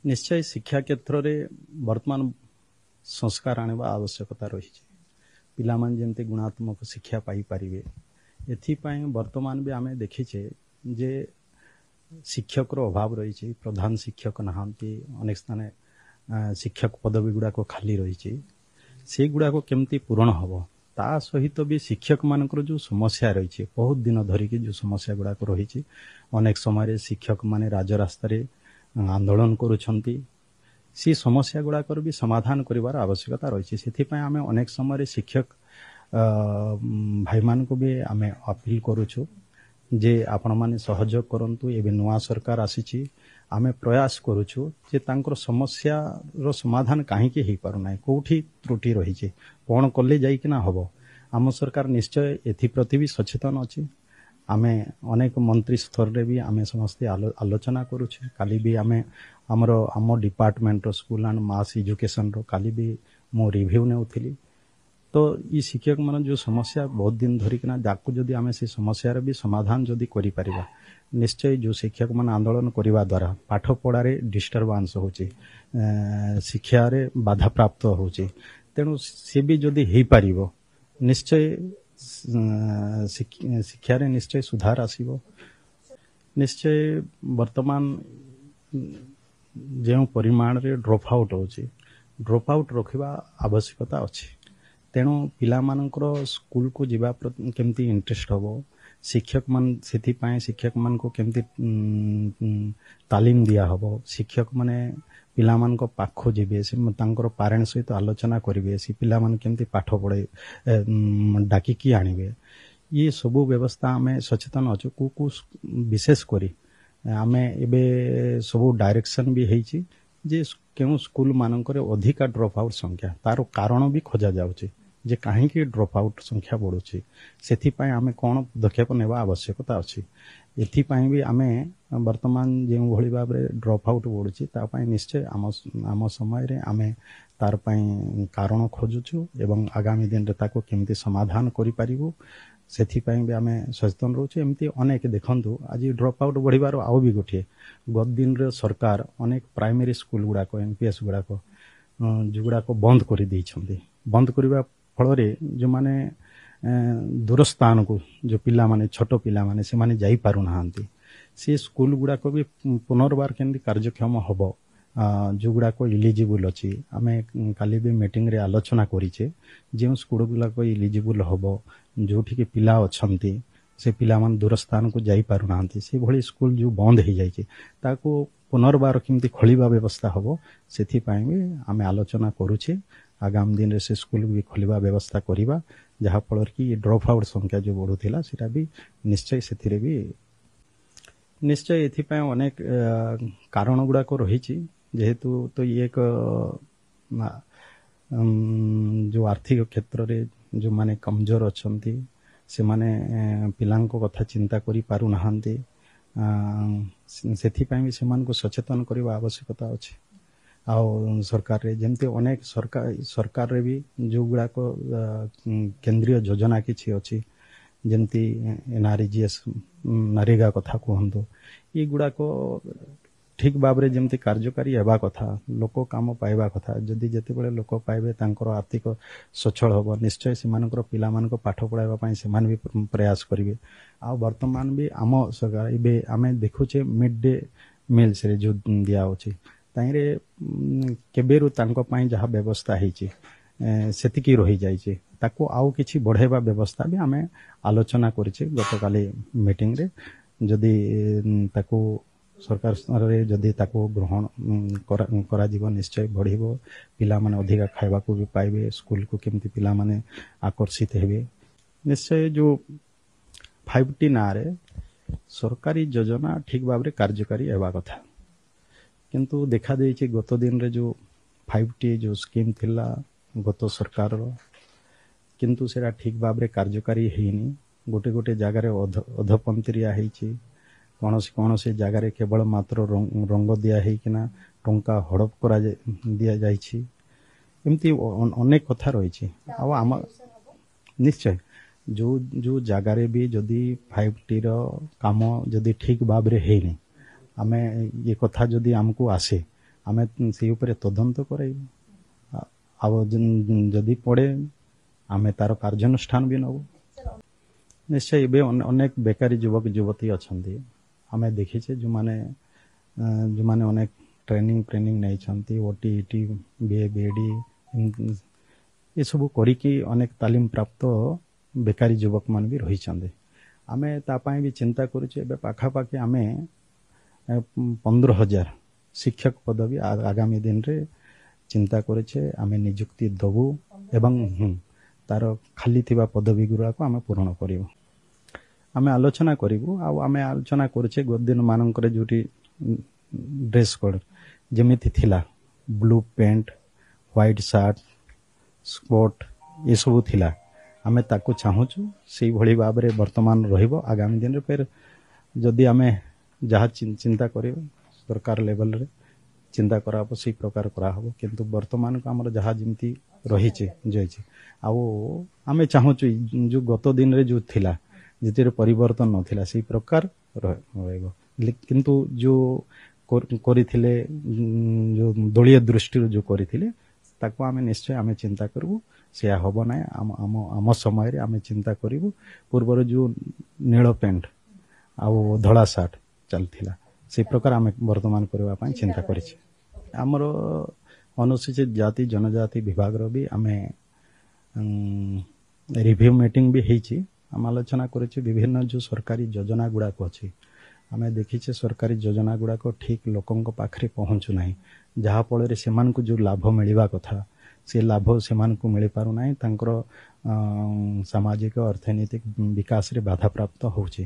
निश्चय शिक्षा क्षेत्र में वर्तमान संस्कार आने आवश्यकता रही पिला जमती गुणात्मक शिक्षा पाई पारिबे एथिपाई वर्तमान भी आमे देखीचे जे शिक्षक अभाव रही प्रधान शिक्षक नहांती अनेक स्थान शिक्षक पदवी गुड़ाक खाली रही से गुड़ाक केमती पूरण हम ता सहित भी शिक्षक मानकर जो समस्या रही बहुत दिन धरिकी जो समस्या गुड़ाक रही अनेक समय शिक्षक माने राजरास्त आंदोलन करुछंती सी समस्या गुड़ाकर भी समाधान करिवार आवश्यकता रही से आम अनेक समय शिक्षक भाई मान को भी आम अपील करुछु जे आपण माने सहयोग करंतु एबे नुआ सरकार आसीची आमे प्रयास करुछु जे तांकर समस्या रो समाधान काहे के ही पारु नाही कोठी त्रुटि रही छे कोन कले जाई कि ना हबो आम सरकार निश्चय एथि प्रति भी सचेतन अछि आमे अनेक मंत्री स्तर रे भी आमे समस्त आलोचना करुछु काली भी आमे हमरो आम डिपार्टमेंट रो स्कूल एंड मास एजुकेशन रो काली भी मो रिव्यू ने उथिली तो ये शिक्षक मान जो समस्या बहुत दिन धरिकिना जाकु जदि आमे से समस्या रे भी समाधान जदि करि परिबा निश्चय जो शिक्षक मान आंदोलन करिवा द्वारा पाठ पढ़ारे डिस्टर्बांस होची शिक्षा रे बाधा प्राप्त होची तेणु से भी जदि हेई पारिबो निश्चय शिक्षा रे निश्चय सुधार आसीबो निश्चय वर्तमान जो परिमाण रे ड्रॉप आउट रखिबा आवश्यकता अछि तेणु पिला मानकर स्कूल को जीवा केमती इंटरेस्ट हबो शिक्षक मान सेथि पाए शिक्षक मान को केमती तालीम दिया हबो शिक्षक माने पिला मान को पाखो जीवे से तांकर पेरेंट्स सहित आलोचना करिवे से पिला मान केमती पाठ पढ़े डाकी की आनिबे ये सब व्यवस्था आमे सचेतन अछु को विशेष करी आमे एबे सब डायरेक्शन भी हेची जे केउ स्कूल मानकर अधिका ड्रॉप आउट संख्या तार कारण भी खोजा जाउची जे काहे कि ड्रॉप आउट संख्या बढ़ुची सेथि पाए आमे कोन पदक्षेप नेबा आवश्यकता अछि एथि पाए भी आमे वर्तमान जे भଳି भाबरे ड्रॉप आउट बढ़ुची ता पाए निश्चय आम समय रे आमे तार पाए कारण खोजुछु एवं आगामी दिन रे ताको केमती समाधान करि पारिबो सेथि पाए भी आमे सचेतन रहउछु एमती अनेक देखंतु आज ड्रॉप आउट बढ़िबार आउ भी गोटे गत दिन रे सरकार अनेक प्राइमरी स्कूल गुड़ाक एमपीएस गुड़ाक जुगुड़ाक बंद कर दी बंद करबा फल जो माने दूर स्थान को जो पिला माने छोटो पिला माने से माने जाई पारु नाहांती से स्कूल गुड़ाक भी पुनर्बार केमती कार्यक्षम हबो जो गुड़ाक इलिजिबल अछि आमे काली भी मीटिंग रे आलोचना करिचे जे स्कूल गुड़ाक इलिजिबल हबो जोठी के पिला अछंती से पिला मान दूर स्थान को जाई पारु नाहांती से भली स्कूल जो बंद हो जाइए ताको पुनर्बार केमती खोलिबा व्यवस्था हबो सेथि पाए भी आमे आलोचना करूछे आगामी दिन रे से स्कूल भी खोलिबा व्यवस्था करिबा जहा फल कि ड्रॉप आउट संख्या जो बढ़ुथिला सेटा भी निश्चय सेथिरे भी निश्चय एथि पाए अनेक कारण गुडा को रहिछि जेहेतु तो एक जो आर्थिक क्षेत्र रे जो माने कमजोर अछंती से माने पिलांको कथा चिंता करि पारु नाहांती सेथि पाए भी सेमान को सचेतन करबा आवश्यकता अछि आ सरकार रे जेमते अनेक सरकार रे भी जो गुडा को केंद्रीय योजना किछि अछि जेमती एनआरजीएस नरेगा कथा कहंतो ये गुडा को ठीक भाबरे जेमती कार्यकारी हेबा कथा लोक काम पाइबा कथा जदि जेते बेले लोक पाइबे तांकर आर्थिक सचल होबो निश्चय सेमानकर पिला मानको पाठ पढाइबा पई सेमान भी प्रयास करिवे आ वर्तमान भी आम सरकार एबे आमे देखुचे मिड डे मील्स रे जो दिया होछि ताइरे केबेरु तांको पई जहा व्यवस्था हेछि सेतिकी रही जाइछे ताको आउ किछि बढ़ेबा व्यवस्था भी आमे आलोचना करिछे गतकाली मीटिंग रे जदि ताको सरकार रे जदि ताको ग्रहण करा जीव निश्चय बढ़िबो पिला माने अधिका खाइबा को भी पाइबे स्कूल को केमती पिला माने आकर्षित हेबे निश्चय जो 5T ना रे सरकारी योजना ठीक भाबरे कार्यकारी हेबा कथा किंतु देखा देछि गत दिन रे जो 5T जो स्कीम थिला गत सरकार रो किंतु सेरा ठीक भाबरे कार्यकारी हेनी गोटे गोटे जगह रे अधपंतरिया हेछि कौन से जगह केवल मात्र रंग दिया है कि ना टंका हड़प करा दिया जाइछि एमती अनेक कथा रही आम निश्चय जो जो जगार भी जदि 5T काम जदि ठीक भाव रे हेनी आमे ये कथा जदि हमको आसे ଆମେ ସେଇ ଉପରେ ତଦନ୍ତ କରାଇବୁ ଆଉ ଯଦି ପଡ଼େ ଆମେ ତାର କାର୍ଯ୍ୟାନୁଷ୍ଠାନ ବି ନେବୁ। ନିଶ୍ଚୟ ଏବେ ଅନେକ ବେକାରୀ ଯୁବକ ଯୁବତୀ ଅଛନ୍ତି ଆମେ ଦେଖିଛେ ଯେଉଁମାନେ ଅନେକ ଟ୍ରେନିଂ ନେଇଛନ୍ତି OTET BA ଏସବୁ କରିକି ଅନେକ ତାଲିମ ପ୍ରାପ୍ତ ବେକାରୀ ଯୁବକମାନେ ବି ରହିଛନ୍ତି। ଆମେ ତା ପାଇଁ ବି ଚିନ୍ତା କରୁଛୁ ଏବେ ପାଖାପାଖି ଆମେ 15,000 ଶିକ୍ଷକ ପଦବୀ ଆଗାମୀ ଦିନରେ ଚିନ୍ତା କରୁଛେ ଆମେ ନିଯୁକ୍ତି ଦେବୁ ଏବଂ ତାର ଖାଲି ଥିବା ପଦବୀ ଗୁଡ଼ାକୁ ଆମେ ପୂରଣ କରିବୁ। ଆମେ ଆଲୋଚନା କରିବୁ ଆଉ ଆମେ ଆଲୋଚନା କରୁଛେ ଦିନ ମାନଙ୍କରେ ଯେଉଁଠି ଡ୍ରେସ୍ କୋଡ୍ ଯେମିତି ଥିଲା blue pant white shirt sport ଏସବୁ ଥିଲା ଆମେ ତାକୁ ଚାହୁଁଛୁ ସେଇଭଳି ଭାବରେ ବର୍ତ୍ତମାନ ରହିବ। ଆଗାମୀ ଦିନରେ ଫେର ଯଦି ଆମେ ଯାହା ଚିନ୍ତା କରିବା ସରକାର ଲେଭେଲରେ ଚିନ୍ତା କରାହବ ସେଇ ପ୍ରକାର କରାହବ କିନ୍ତୁ ବର୍ତ୍ତମାନକୁ ଆମର ଯାହା ଯେମିତି ରହିଛି ଆଉ ଆମେ ଚାହୁଁଛୁ ଯେଉଁ ଗତ ଦିନରେ ଯେଉଁ ଥିଲା ଯେଥିରେ ପରିବର୍ତ୍ତନ ନଥିଲା ସେଇ ପ୍ରକାର ରହିବ କିନ୍ତୁ ଯେଉଁ କରିଥିଲେ ଯେଉଁ ଦଳୀୟ ଦୃଷ୍ଟିରୁ ଯେଉଁ କରିଥିଲେ ତାକୁ ଆମେ ନିଶ୍ଚୟ ଆମେ ଚିନ୍ତା କରିବୁ ସେୟା ହେବ ନାହିଁ। ଆମ ସମୟରେ ଆମେ ଚିନ୍ତା କରିବୁ ପୂର୍ବରୁ ଯେଉଁ ନୀଳ ପ୍ୟାଣ୍ଟ ଆଉ ଧଳା ସାର୍ଟ ଚାଲିଥିଲା ସେଇ ପ୍ରକାର ଆମେ ବର୍ତ୍ତମାନ କରିବା ପାଇଁ ଚିନ୍ତା କରିଛେ। ଆମର ଅନୁସୂଚିତ ଜାତି ଜନଜାତି ବିଭାଗର ବି ଆମେ ରିଭ୍ୟୁ ମିଟିଂ ବି ହେଇଛି। ଆମେ ଆଲୋଚନା କରିଛୁ ବିଭିନ୍ନ ଯେଉଁ ସରକାରୀ ଯୋଜନା ଗୁଡ଼ାକ ଅଛି ଆମେ ଦେଖିଛେ ସରକାରୀ ଯୋଜନା ଗୁଡ଼ାକ ଠିକ୍ ଲୋକଙ୍କ ପାଖରେ ପହଞ୍ଚୁ ନାହିଁ ଯାହାଫଳରେ ସେମାନଙ୍କୁ ଯେଉଁ ଲାଭ ମିଳିବା କଥା ସେ ଲାଭ ସେମାନଙ୍କୁ ମିଳିପାରୁନାହିଁ ତାଙ୍କର ସାମାଜିକ ଅର୍ଥନୈତିକ ବିକାଶରେ ବାଧାପ୍ରାପ୍ତ ହେଉଛି।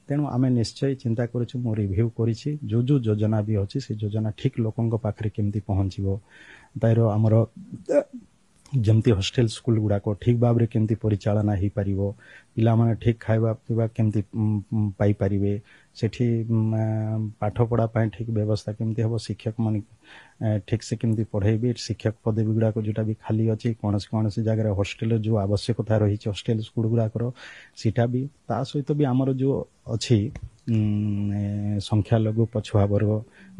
ତେଣୁ ଆମେ ନିଶ୍ଚୟ ଚିନ୍ତା କରୁଛୁ ମୁଁ ରିଭ୍ୟୁ କରିଛି ଯେଉଁ ଯୋଜନା ବି ଅଛି ସେ ଯୋଜନା ଠିକ୍ ଲୋକଙ୍କ ପାଖରେ କେମିତି ପହଞ୍ଚିବ ତାର ଆମର ଯେମିତି ହଷ୍ଟେଲ ସ୍କୁଲ ଗୁଡ଼ାକ ଠିକ୍ ଭାବରେ କେମିତି ପରିଚାଳନା ହେଇପାରିବ ପିଲାମାନେ ଠିକ୍ ଖାଇବା ପିଇବା କେମିତି ପାଇପାରିବେ ସେଠି ପାଠପଢ଼ା ପାଇଁ ଠିକ୍ ବ୍ୟବସ୍ଥା କେମିତି ହେବ ଶିକ୍ଷକମାନେ ଠିକ୍ ସେ କେମିତି ପଢ଼େଇବେ ଶିକ୍ଷକ ପଦବୀ ଗୁଡ଼ାକ ଯେଉଁଟା ବି ଖାଲି ଅଛି କୌଣସି ଜାଗାରେ ହଷ୍ଟେଲର ଯେଉଁ ଆବଶ୍ୟକତା ରହିଛି ହଷ୍ଟେଲ ସ୍କୁଲ ଗୁଡ଼ାକର ସେଇଟା ବି ତା ସହିତ ବି ଆମର ଯେଉଁ ଅଛି ସଂଖ୍ୟାଲଘୁ ପଛୁଆ ବର୍ଗ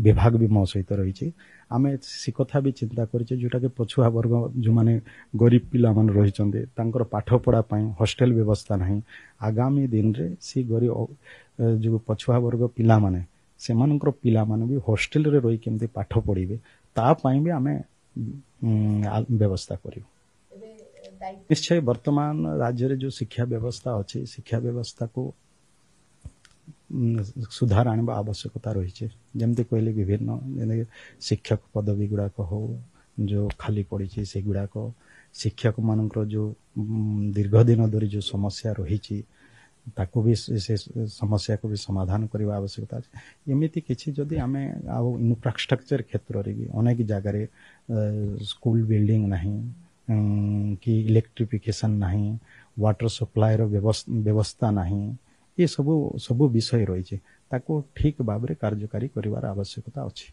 ବିଭାଗ ବି ମୋ ସହିତ ରହିଛି। ଆମେ ସେ କଥା ବି ଚିନ୍ତା କରିଛେ ଯେଉଁଟାକି ପଛୁଆ ବର୍ଗ ଯେଉଁମାନେ ଗରିବ ପିଲାମାନେ ରହିଛନ୍ତି ତାଙ୍କର ପାଠପଢ଼ା ପାଇଁ ହଷ୍ଟେଲ ବ୍ୟବସ୍ଥା ନାହିଁ। ଆଗାମୀ ଦିନରେ ସେ ଗରିବ ଯେଉଁ ପଛୁଆ ବର୍ଗ ପିଲାମାନେ ସେମାନଙ୍କର ପିଲାମାନେ ବି ହଷ୍ଟେଲରେ ରହି କେମିତି ପାଠ ପଢ଼ିବେ ତା ପାଇଁ ବି ଆମେ ବ୍ୟବସ୍ଥା କରିବୁ। ନିଶ୍ଚୟ ବର୍ତ୍ତମାନ ରାଜ୍ୟରେ ଯେଉଁ ଶିକ୍ଷା ବ୍ୟବସ୍ଥା ଅଛି ଶିକ୍ଷା ବ୍ୟବସ୍ଥାକୁ ସୁଧାର ଆଣିବା ଆବଶ୍ୟକତା ରହିଛି। ଯେମିତି କହିଲେ ବିଭିନ୍ନ ଶିକ୍ଷକ ପଦବୀ ଗୁଡ଼ାକ ହଉ ଯେଉଁ ଖାଲି ପଡ଼ିଛି ସେଗୁଡ଼ାକ ଶିକ୍ଷକମାନଙ୍କର ଯେଉଁ ଦୀର୍ଘ ଦିନ ଧରି ଯେଉଁ ସମସ୍ୟା ରହିଛି ତାକୁ ବି ସେ ସମସ୍ୟାକୁ ବି ସମାଧାନ କରିବା ଆବଶ୍ୟକତା ଅଛି। ଏମିତି କିଛି ଯଦି ଆମେ ଆଉ ଇନଫ୍ରାଷ୍ଟ୍ରକ୍ଚର କ୍ଷେତ୍ରରେ ବି ଅନେକ ଜାଗାରେ ସ୍କୁଲ ବିଲ୍ଡିଂ ନାହିଁ କି ଇଲେକ୍ଟ୍ରିଫିକେସନ୍ ନାହିଁ ୱାଟର ସପ୍ଲାଏର ବ୍ୟବସ୍ଥା ନାହିଁ ଏ ସବୁ ବିଷୟ ରହିଛି ତାକୁ ଠିକ୍ ଭାବରେ କାର୍ଯ୍ୟକାରୀ କରିବାର ଆବଶ୍ୟକତା ଅଛି।